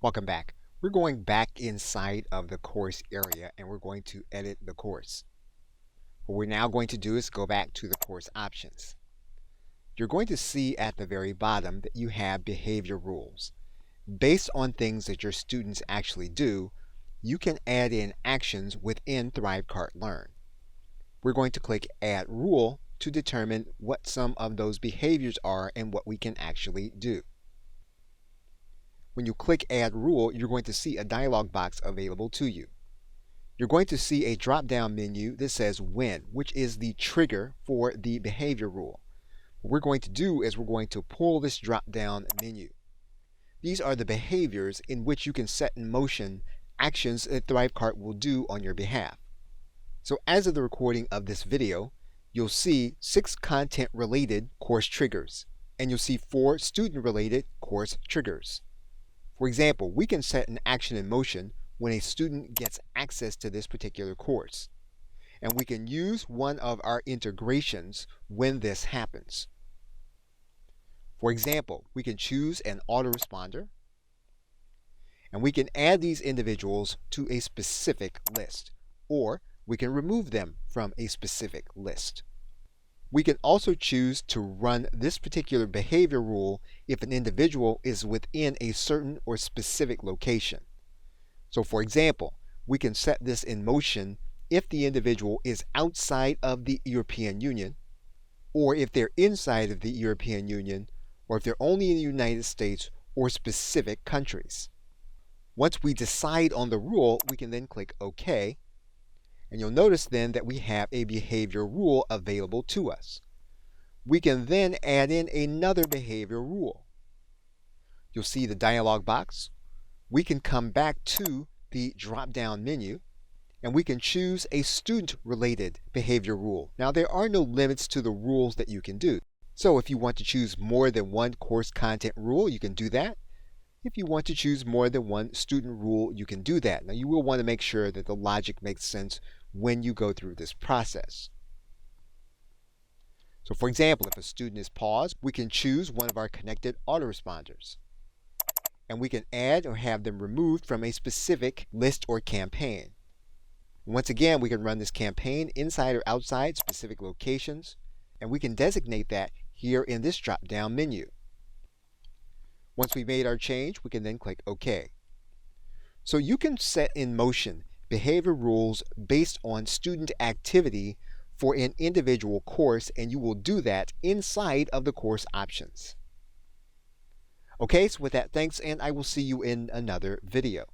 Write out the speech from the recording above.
Welcome back. We're going back inside of the course area and we're going to edit the course. What we're now going to do is go back to the course options. You're going to see at the very bottom that you have behavior rules. Based on things that your students actually do, you can add in actions within Thrivecart Learn. We're going to click Add Rule to determine what some of those behaviors are and what we can actually do. When you click Add Rule, you're going to see a dialog box available to you. You're going to see a drop-down menu that says When, which is the trigger for the behavior rule. What we're going to do is we're going to pull this drop-down menu. These are the behaviors in which you can set in motion actions that Thrivecart will do on your behalf. So as of the recording of this video, you'll see 6 content-related course triggers, and you'll see 4 student-related course triggers. For example, we can set an action in motion when a student gets access to this particular course. And we can use one of our integrations when this happens. For example, we can choose an autoresponder, and we can add these individuals to a specific list, or we can remove them from a specific list. We can also choose to run this particular behavior rule if an individual is within a certain or specific location. So for example, we can set this in motion if the individual is outside of the European Union, or if they're inside of the European Union, or if they're only in the United States or specific countries. Once we decide on the rule, we can then click OK. And you'll notice then that we have a behavior rule available to us. We can then add in another behavior rule. You'll see the dialog box. We can come back to the drop-down menu, and we can choose a student-related behavior rule. Now, there are no limits to the rules that you can do. So if you want to choose more than one course content rule, you can do that. If you want to choose more than one student rule, you can do that. Now, you will want to make sure that the logic makes sense when you go through this process. So for example, if a student is paused, we can choose one of our connected autoresponders. And we can add or have them removed from a specific list or campaign. Once again, we can run this campaign inside or outside specific locations, and we can designate that here in this drop-down menu. Once we've made our change, we can then click OK. So you can set in motion behavior rules based on student activity for an individual course, and you will do that inside of the course options. Okay, so with that, thanks, and I will see you in another video.